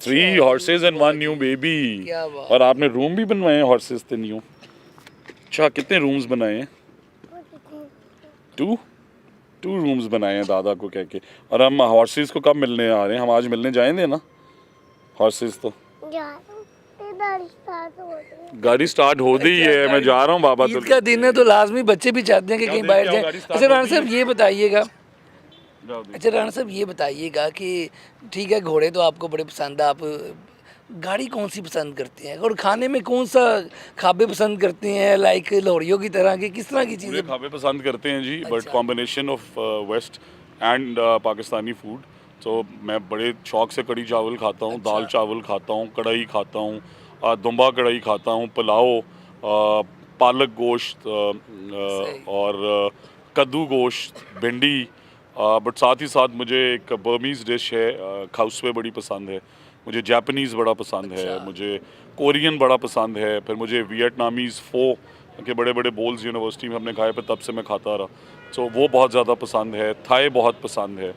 3 हॉर्सेज एंड 1 न्यू बेबी। और आपने रूम भी बनवाए हैं हॉर्सेज के न्यू? अच्छा, कितने रूम्स बनाए हैं? 2 रूम्स बनाए हैं दादा को कह के। और हम हॉर्सेज को कब मिलने आ रहे हैं? हम आज मिलने जाएंगे ना हॉर्सेज? तो गाड़ी स्टार्ट हो गई है, मैं जा रहा हूँ बाबा। ईद का दिन है तो लाजमी बच्चे भी चाहते हैं कि कहीं बाहर जाए। अच्छा राना साहब ये बताइएगा कि ठीक है घोड़े तो आपको बड़े पसंद है, आप गाड़ी कौन सी पसंद करते हैं, और खाने में कौन सा खाबे पसंद करते हैं, लाइक लोहड़ियों की तरह के, किस तरह की चीज़ें खाबे पसंद करते हैं जी? But combination of west and Pakistani food. तो मैं बड़े शौक से कड़ी चावल खाता हूँ, दाल चावल खाता हूँ, कढ़ाई खाता हूँ, दुम्बा कढ़ाई खाता हूँ, पुलाव, पालक गोश्त और कद्दू गोश्त, भिंडी। बट साथ ही साथ मुझे एक बर्मीज़ डिश है खाउसवे बड़ी पसंद है, मुझे जापानीज़ बड़ा पसंद है, मुझे कोरियन बड़ा पसंद है, फिर मुझे वियतनामीज़ फ़ो के बड़े बड़े बोल्स यूनिवर्सिटी में हमने खाए, पर तब से मैं खाता रहा, तो वो बहुत ज़्यादा पसंद है। थाई बहुत पसंद है,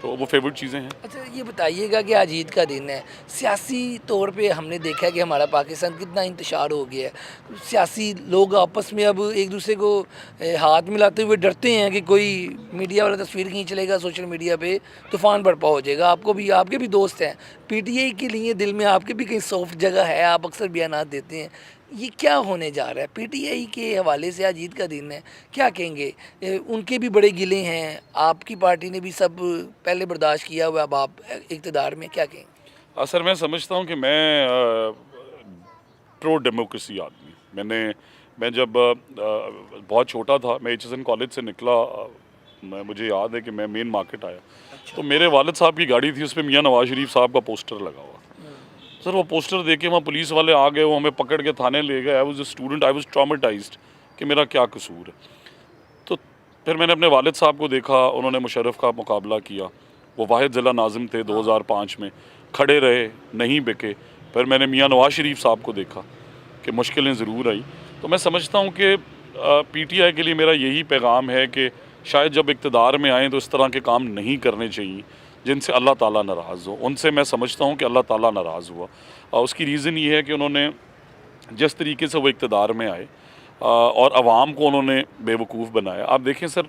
तो वो फेवरेट चीज़ें हैं। अच्छा ये बताइएगा कि आज ईद का दिन है, सियासी तौर पे हमने देखा है कि हमारा पाकिस्तान कितना इंतशार हो गया है, सियासी लोग आपस में अब एक दूसरे को हाथ मिलाते हुए डरते हैं कि कोई मीडिया वाला तस्वीर खींच लेगा सोशल मीडिया पे, तूफ़ान बरपा हो जाएगा। आपको भी, आपके भी दोस्त हैं PTI के लिए, दिल में आपके भी कहीं सॉफ्ट जगह है, आप अक्सर बयानात देते हैं, ये क्या होने जा रहा है? PTI के हवाले से आज ईद का दिन है, क्या कहेंगे? उनके भी बड़े गिले हैं, आपकी पार्टी ने भी सब पहले बर्दाश्त किया हुआ, अब आप इक़्तिदार में, क्या कहेंगे? सर मैं समझता हूँ कि मैं प्रो डेमोक्रेसी आदमी। मैं जब बहुत छोटा था, मैं HSN कॉलेज से निकला, मुझे याद है कि मैं मेन मार्केट आया। तो मेरे वालिद साहब की गाड़ी थी, उस पर मियाँ नवाज शरीफ साहब का पोस्टर लगा हुआ। सर वो पोस्टर देख के वहाँ पुलिस वाले आ गए, वो हमें पकड़ के थाने ले गए। I was a student, I was traumatised कि मेरा क्या कसूर है। तो फिर मैंने अपने वालिद साहब को देखा, उन्होंने मुशर्रफ का मुकाबला किया, वो वाहिद ज़िला नाज़िम थे 2005 में, खड़े रहे, नहीं बिके। फिर मैंने मियाँ नवाज शरीफ साहब को देखा कि मुश्किलें ज़रूर आई। तो मैं समझता हूँ कि पीटीआई के लिए मेरा यही पैगाम है कि शायद जब इक़्तिदार में आएँ तो इस तरह के काम नहीं करने चाहिए जिनसे अल्लाह ताला नाराज़ हो। उनसे मैं समझता हूँ कि अल्लाह ताला नाराज़ हुआ। उसकी रीज़न ये है कि उन्होंने जिस तरीके से वो इक़्तिदार में आए और आवाम को उन्होंने बेवकूफ़ बनाया। आप देखें सर,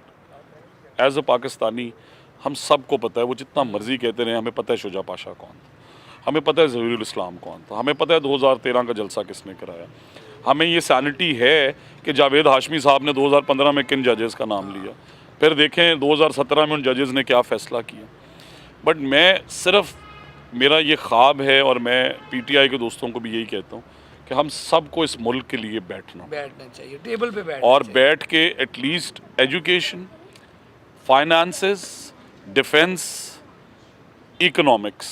एज़ अ पाकिस्तानी हम सब को पता है, वो जितना मर्ज़ी कहते रहे, हमें पता है शुजा पाशा कौन था, हमें पता है ज़हीरुल इस्लाम कौन था, हमें पता है 2013 का जलसा किसने कराया। हमें ये सैनिटी है कि जावेद हाशमी साहब ने 2015 में किन जजेस का नाम लिया, फिर देखें 2017 में उन जजेस ने क्या फ़ैसला किया। बट मैं सिर्फ, मेरा ये ख्वाब है और मैं पीटीआई के दोस्तों को भी यही कहता हूँ कि हम सबको इस मुल्क के लिए बैठना चाहिए, टेबल पे बैठना और चाहिए। बैठ के at least education, finances, defence, economics,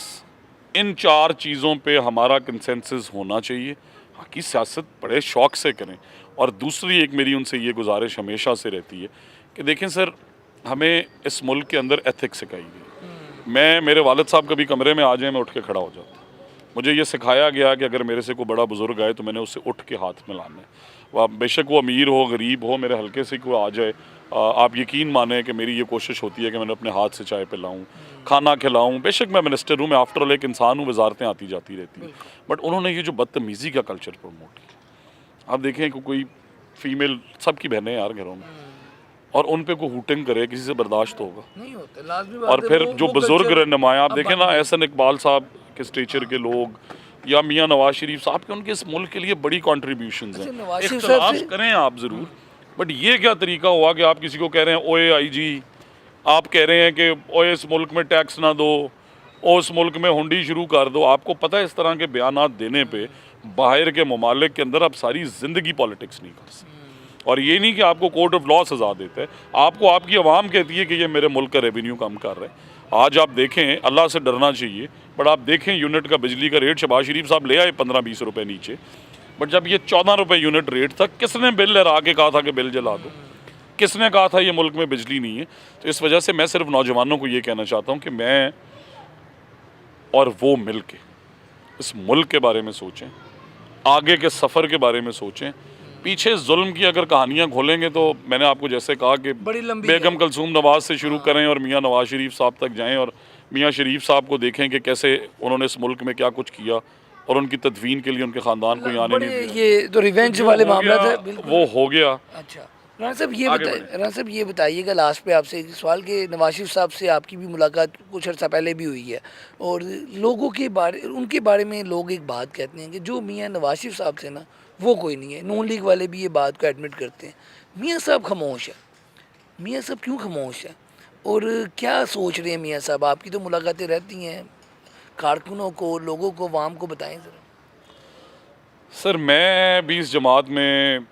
इन 4 चीज़ों पे हमारा कंसेंसस होना चाहिए। बाकी सियासत बड़े शौक़ से करें। और दूसरी एक मेरी उनसे ये गुजारिश हमेशा से रहती है कि देखें सर, हमें इस मुल्क के अंदर एथिक्स सिखाई गई। मैं, मेरे वालिद साहब कभी कमरे में आ जाए, मैं उठ के खड़ा हो जाता। मुझे ये सिखाया गया कि अगर मेरे से कोई बड़ा बुज़ुर्ग आए तो मैंने उससे उठ के हाथ मिलाना है। वह बेशक वो अमीर हो, गरीब हो, मेरे हल्के से कोई आ जाए, आप यकीन माने कि मेरी ये कोशिश होती है कि मैंने अपने हाथ से चाय पिलाऊं, खाना खिलाऊं। बेशक मैं मिनिस्टर हूँ, मैं आफ्टर ऑल एक इंसान हूँ, वजारतें आती जाती रहती हैं, बट उन्होंने ये जो बदतमीज़ी का कल्चर प्रमोट किया। आप देखें कि कोई फीमेल, सबकी बहनें यार घरों में, और उन पे कोई हूटिंग करे, किसी से बर्दाश्त होगा नहीं होता, लाज़मी बात और है। फिर वो जो बुजुर्ग कल्चर रहनुमाएं, आप अब देखें ना, एहसन इकबाल साहब के स्टेचर के लोग, या मियाँ नवाज शरीफ साहब के, उनके इस मुल्क के लिए बड़ी कॉन्ट्रीब्यूशंस अच्छा, हैं। नवाज शरीफ साहब इख्तिलाफ से करें आप ज़रूर, बट ये क्या तरीका हुआ कि आप किसी को कह रहे हैं ओए आईजी, आप कह रहे हैं कि ओए इस मुल्क में टैक्स ना दो, ओ इस मुल्क में हुंडी शुरू कर दो। आपको पता है इस तरह के बयानात देने पे बाहर के ममालिक के अंदर आप सारी ज़िंदगी पॉलिटिक्स नहीं कर सकते। और ये नहीं कि आपको कोर्ट ऑफ लॉ सजा देता है, आपको आपकी आवाम कहती है कि ये मेरे मुल्क का रेवेन्यू कम कर रहे हैं। आज आप देखें, अल्लाह से डरना चाहिए, बट आप देखें यूनिट का बिजली का रेट शहबाज शरीफ साहब ले आए 15-20 रुपए नीचे, बट जब ये 14 रुपए यूनिट रेट था, किसने बिल लहरा के कहा था कि बिल जला दो? किसने कहा था ये मुल्क में बिजली नहीं है? तो इस वजह से मैं सिर्फ नौजवानों को ये कहना चाहता हूँ कि मैं और वो मिल के इस मुल्क के बारे में सोचें, आगे के सफ़र के बारे में सोचें। पीछे जुल्म की अगर कहानियाँ खोलेंगे तो मैंने आपको जैसे कहा कि बड़ी लंबी बेगम कलसूम नवाज़ से शुरू करें और मियाँ नवाज शरीफ साहब तक जाएं, और मियाँ शरीफ साहब को देखें कि कैसे उन्होंने इस मुल्क में क्या कुछ किया, और उनकी तदवीन के लिए उनके ख़ानदान को यहाँ बड़े, नहीं दिया। ये तो रिवेंज वाले मामला था। वो हो गया। अच्छा राना साहब, ये बताइएगा लास्ट पे आपसे एक सवाल कि नवाज शरीफ साहब से आपकी भी मुलाकात कुछ अर्सा पहले भी हुई है, और लोगों के बारे, उनके बारे में लोग एक बात कहते हैं कि जो मियाँ नवाज शरीफ साहब से ना, वो कोई नहीं है। नून लीग वाले भी ये बात को एडमिट करते हैं। मियाँ साहब खामोश है। मियाँ साहब क्यों खामोश है, और क्या सोच रहे हैं मियाँ साहब? आपकी तो मुलाकातें रहती हैं, कारकुनों को, लोगों को, वाम को बताएं ज़रा। सर मैं भी इस जमात में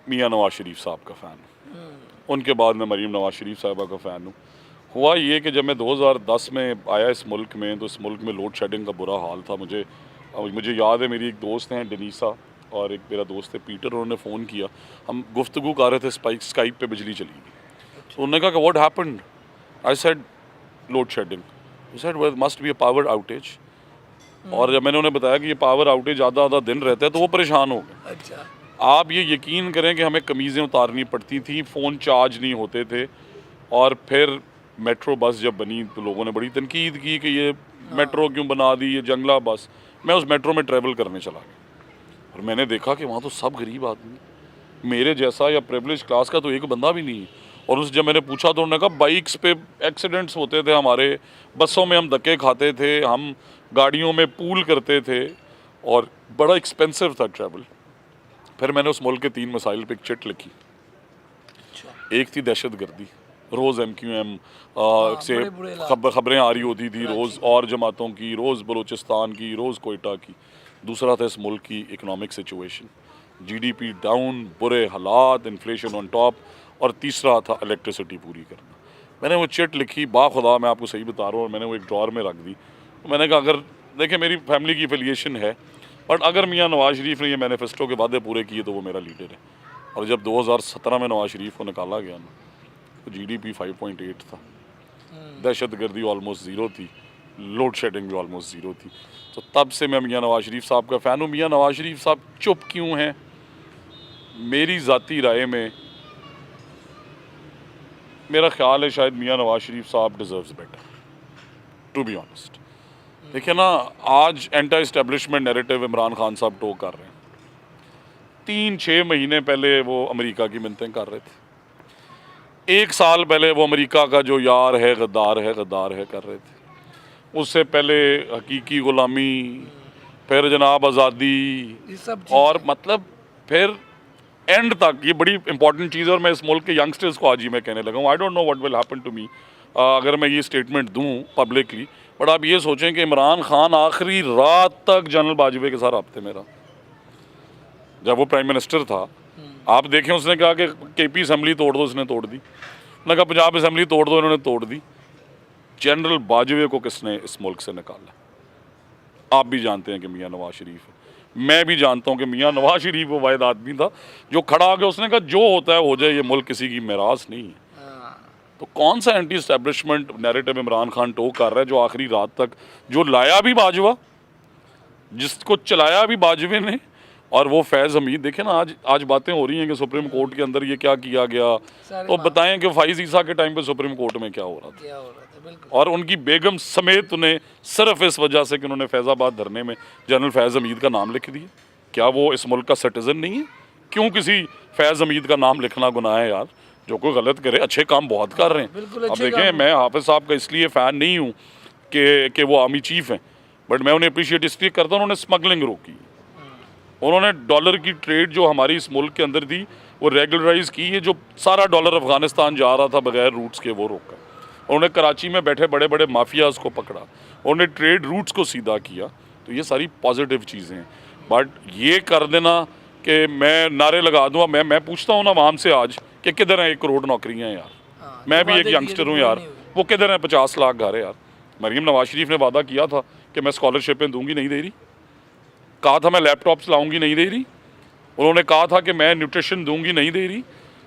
मियाँ नवाज शरीफ साहब का फ़ैन हूँ, उनके बाद मैं मरीम नवाज शरीफ साहबा का फ़ैन हूँ। हुआ ये कि जब मैं 2010 में आया इस मुल्क में, तो इस मुल्क में लोड शेडिंग का बुरा हाल था। मुझे याद है, मेरी एक दोस्त हैं डनीसा, और एक मेरा दोस्त है पीटर, उन्होंने फ़ोन किया, हम गुफ्तगू कर रहे थे, स्काइप पे बिजली चली गई। तो उन्होंने कहा कि what happened? I said load shedding. He said there must be a power outage. और जब मैंने उन्हें बताया कि ये पावर आउटेज आधा दिन रहता है, तो वो परेशान हो गए। अच्छा, आप ये यकीन करें कि हमें कमीज़ें उतारनी पड़ती थी, फ़ोन चार्ज नहीं होते थे, और फिर मेट्रो बस जब बनी तो लोगों ने बड़ी तनकीद की कि ये मेट्रो क्यों बना दी, ये जंगला बस। मैं उस मेट्रो में ट्रैवल करने चला गया, और मैंने देखा कि वहाँ तो सब गरीब आदमी, मेरे जैसा या प्रिविलेज क्लास का तो एक बंदा भी नहीं है। और उस जब मैंने पूछा तो उन्होंने कहा बाइक्स पे एक्सीडेंट्स होते थे हमारे, बसों में हम धक्के खाते थे, हम गाड़ियों में पूल करते थे, और बड़ा एक्सपेंसिव था ट्रैवल। फिर मैंने उस मुल्क के 3 मसाइल पे एक चिट लिखी। एक थी दहशत गर्दी, रोज़ MQM से खबरें आ रही होती थी रोज़, और जमातों की, रोज़ बलूचिस्तान की, रोज़ कोयटा की। दूसरा था इस मुल्क की इकनॉमिक सिचुएशन, GDP डाउन, बुरे हालात, इन्फ्लेशन ऑन टॉप, और तीसरा था इलेक्ट्रिसिटी पूरी करना। मैंने वो चिट लिखी, बाखुदा मैं आपको सही बता रहा हूँ, और मैंने वो एक ड्रॉर में रख दी। तो मैंने कहा अगर देखिए मेरी फैमिली की एफिलिएशन है, बट अगर मियाँ नवाज शरीफ ने ये मैनिफेस्टो के वादे पूरे किए तो वो मेरा लीडर है। और जब 2017 में नवाज शरीफ को निकाला गया ना, तो GDP 5.8 था, दहशत गर्दी ऑलमोस्ट ज़ीरो थी, लोड शेडिंग भी ऑलमोस्ट ज़ीरो थी। तो तब से मैं मियाँ नवाज शरीफ साहब का फ़ैन हूँ। मियाँ नवाज शरीफ साहब चुप क्यों हैं? मेरी ज़ाती राय में मेरा ख्याल है शायद मियाँ नवाज शरीफ साहब deserves better, to be honest. देखिए ना, आज anti establishment narrative Imran Khan साहब टो कर रहे हैं। 3-6 महीने पहले वो अमेरिका की मिन्नतें कर रहे थे। 1 साल पहले वो अमेरिका का जो यार है गद्दार है कर रहे थे। उससे पहले हकीकी गुलामी, फिर जनाब आज़ादी, ये सब और मतलब फिर एंड तक। ये बड़ी इंपॉर्टेंट चीज़ है और मैं इस मुल्क के यंगस्टर्स को आज ही मैं कहने लगा हूँ, I don't know what will happen to me अगर मैं ये स्टेटमेंट दूँ पब्लिकली। बट आप ये सोचें कि इमरान खान आखिरी रात तक जनरल बाजवे के साथ रबते में रहा जब वो प्राइम मिनिस्टर था। आप देखें, उसने कहा कि KP असम्बली तोड़ दो, उसने तोड़ दी। उसने कहा पंजाब असम्बली तोड़ दो, इन्होंने तोड़ दी। जनरल बाजवे को किसने इस मुल्क से निकाला? आप भी जानते हैं कि मियाँ नवाज शरीफ है। मैं भी जानता हूँ कि मियाँ नवाज शरीफ वो वाहिद आदमी था जो खड़ा आके उसने कहा जो होता है हो जाए, ये मुल्क किसी की मिरास नहीं है। तो कौन सा anti establishment narrative Imran Khan tow कर रहा है, जो आखिरी रात तक, जो लाया भी बाजवा, जिसको चलाया भी बाजवे ने, और वो फैज़ हमीद। देखें ना, आज बातें हो रही हैं कि सुप्रीम कोर्ट के अंदर ये क्या किया गया, तो बताएं कि फ़ाइज़ ईसा के टाइम पे सुप्रीम कोर्ट में क्या हो रहा था। और उनकी बेगम समेत उन्हें सिर्फ इस वजह से कि उन्होंने फैज़ाबाद धरने में जनरल फैज़ हमीद का नाम लिख दिया। क्या वो इस मुल्क का सिटीज़न नहीं है? क्यों किसी फैज़ हमीद का नाम लिखना गुनाह है यार? जो कोई गलत करे, अच्छे काम बहुत कर रहे हैं। अब देखें, मैं हाफिज़ साहब का इसलिए फ़ैन नहीं हूँ कि वो आर्मी चीफ़ हैं, बट मैं उन्हें अप्रिशिएट इसलिए करता हूँ, उन्होंने स्मगलिंग रोकी। उन्होंने डॉलर की ट्रेड जो हमारी इस मुल्क के अंदर थी वो रेगुलराइज़ की है। जो सारा डॉलर अफ़गानिस्तान जा रहा था बगैर रूट्स के, वो रोका। उन्होंने कराची में बैठे बड़े बड़े माफियाज़ को पकड़ा, उन्होंने ट्रेड रूट्स को सीधा किया। तो ये सारी पॉजिटिव चीज़ें हैं। बट ये कर देना कि मैं नारे लगा दूँगा, मैं पूछता हूँ ना आवाम से आज कि किधर हैं 1 करोड़ नौकरियाँ यार? मैं भी एक यंगस्टर हूँ यार, वो किधर हैं 50 लाख घरे यार? मरीम नवाज शरीफ ने वादा किया था कि मैं स्कॉलरशिपें दूंगी, नहीं दे रही। कहा था मैं लैपटॉप्स लाऊंगी, नहीं दे रही। उन्होंने कहा था कि मैं न्यूट्रिशन दूंगी, नहीं दे रही।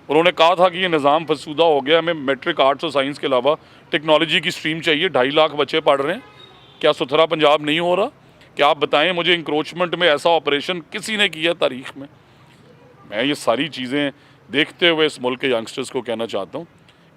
उन्होंने कहा था कि ये निज़ाम फसूदा हो गया, हमें मैट्रिक आर्ट्स और साइंस के अलावा टेक्नोलॉजी की स्ट्रीम चाहिए। 2.5 लाख बच्चे पढ़ रहे हैं। क्या सुथरा पंजाब नहीं हो रहा? क्या आप बताएं मुझे, इंक्रोचमेंट में ऐसा ऑपरेशन किसी ने किया तारीख में? मैं ये सारी चीज़ें देखते हुए इस मुल्क के यंगस्टर्स को कहना चाहता हूँ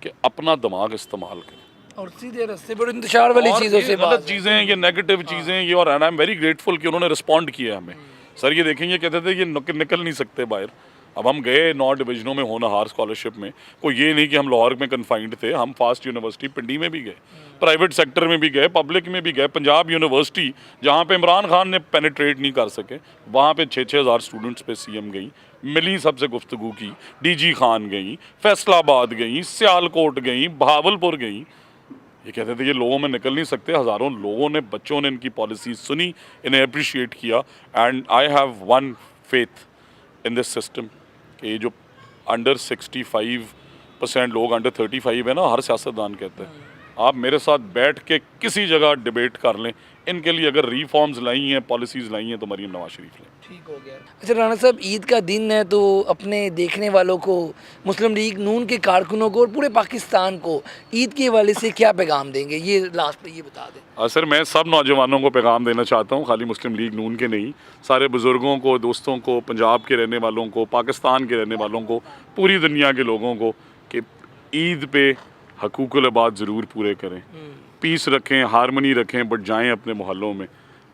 कि अपना दिमाग इस्तेमाल करें और सीधे रास्ते पर इंतशार वाली चीज़ों से गलत चीज़ें, ये नेगेटिव चीज़ें, ये। और आई एम वेरी ग्रेटफुल कि उन्होंने रिस्पॉन्ड किया हमें। सर ये देखें, ये कहते थे ये निकल नहीं सकते बाहर। अब हम गए 9 डिवीजनों में होनहार स्कॉलरशिप में। कोई ये नहीं कि हम लाहौर में कन्फाइंड थे, हम फास्ट यूनिवर्सिटी पिंडी में भी गए, प्राइवेट सेक्टर में भी गए, पब्लिक में भी गए। पंजाब यूनिवर्सिटी जहाँ पे इमरान खान ने पेनिट्रेट नहीं कर सके, वहाँ पे 6-6 हज़ार स्टूडेंट्स पे CM गई, मिली, सबसे गुफ्तगू की। DG खान गई, फैसलाबाद गई, सियालकोट गई, बहावलपुर गई। ये कहते थे ये लोगों में निकल नहीं सकते। हज़ारों लोगों ने, बच्चों ने इनकी पॉलिसी सुनी, इन्हें अप्रिशिएट किया। And I have one faith in this system कि ये जो अंडर 65% लोग, अंडर 35 है ना, हर सियासतदान कहते हैं, आप मेरे साथ बैठ के किसी जगह डिबेट कर लें, इनके लिए अगर रिफॉर्म्स लाई हैं, पॉलिसीज़ लाई हैं, तो मरीम नवाज शरीफ ने। ठीक हो गया। अच्छा राणा साहब, ईद का दिन है तो अपने देखने वालों को, मुस्लिम लीग नून के कारकुनों को और पूरे पाकिस्तान को ईद के हवाले से क्या पैगाम देंगे? ये लास्ट पे ये बता दें। सर मैं सब नौजवानों को पैगाम देना चाहता हूँ, खाली मुस्लिम लीग नून के नहीं, सारे बुज़ुर्गों को, दोस्तों को, पंजाब के रहने वालों को, पाकिस्तान के रहने वालों को, पूरी दुनिया के लोगों को कि ईद पे हकूक़ुल इबाद ज़रूर पूरे करें, पीस रखें, हारमनी रखें, बट जाएँ अपने मोहल्लों में।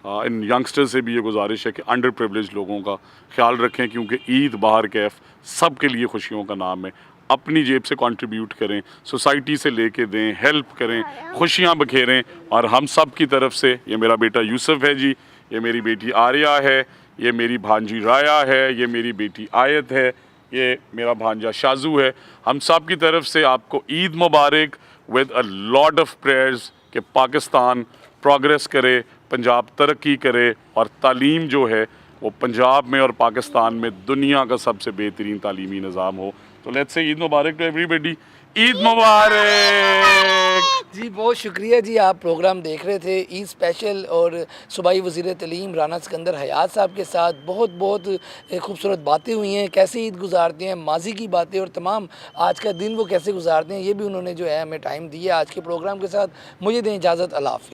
इन यंगस्टर्स से भी ये गुजारिश है कि अंडर प्रिविलेज लोगों का ख्याल रखें, क्योंकि ईद बाहर कैफ सब के लिए खुशियों का नाम है। अपनी जेब से कंट्रीब्यूट करें, सोसाइटी से लेके दें, हेल्प करें, खुशियाँ बखेरें। और हम सब की तरफ से, ये मेरा बेटा यूसुफ है जी, ये मेरी बेटी आर्या है, ये मेरी भांजी राया है, ये मेरी बेटी आयत है, ये मेरा भांजा शाजू है, हम सब की तरफ से आपको Eid Mubarak with a lot of prayers कि पाकिस्तान प्रोग्रेस करे, पंजाब तरक्की करे और तालीम जो है वो पंजाब में और पाकिस्तान में दुनिया का सबसे बेहतरीन तालीमी निज़ाम हो। तो let's say Eid Mubarak to everybody. Eid Mubarak. जी बहुत शुक्रिया जी, आप प्रोग्राम देख रहे थे ईद स्पेशल और सूबाई वज़ीर तलीम राना सिकंदर हयात साहब के साथ बहुत बहुत खूबसूरत बातें हुई हैं, कैसे ईद गुजारते हैं, माजी की बातें और तमाम आज का दिन वो कैसे गुजारते हैं, ये भी उन्होंने जो है हमें टाइम दिया। आज के प्रोग्राम के साथ मुझे दें इजाज़त, अल्लाह हाफ़िज़।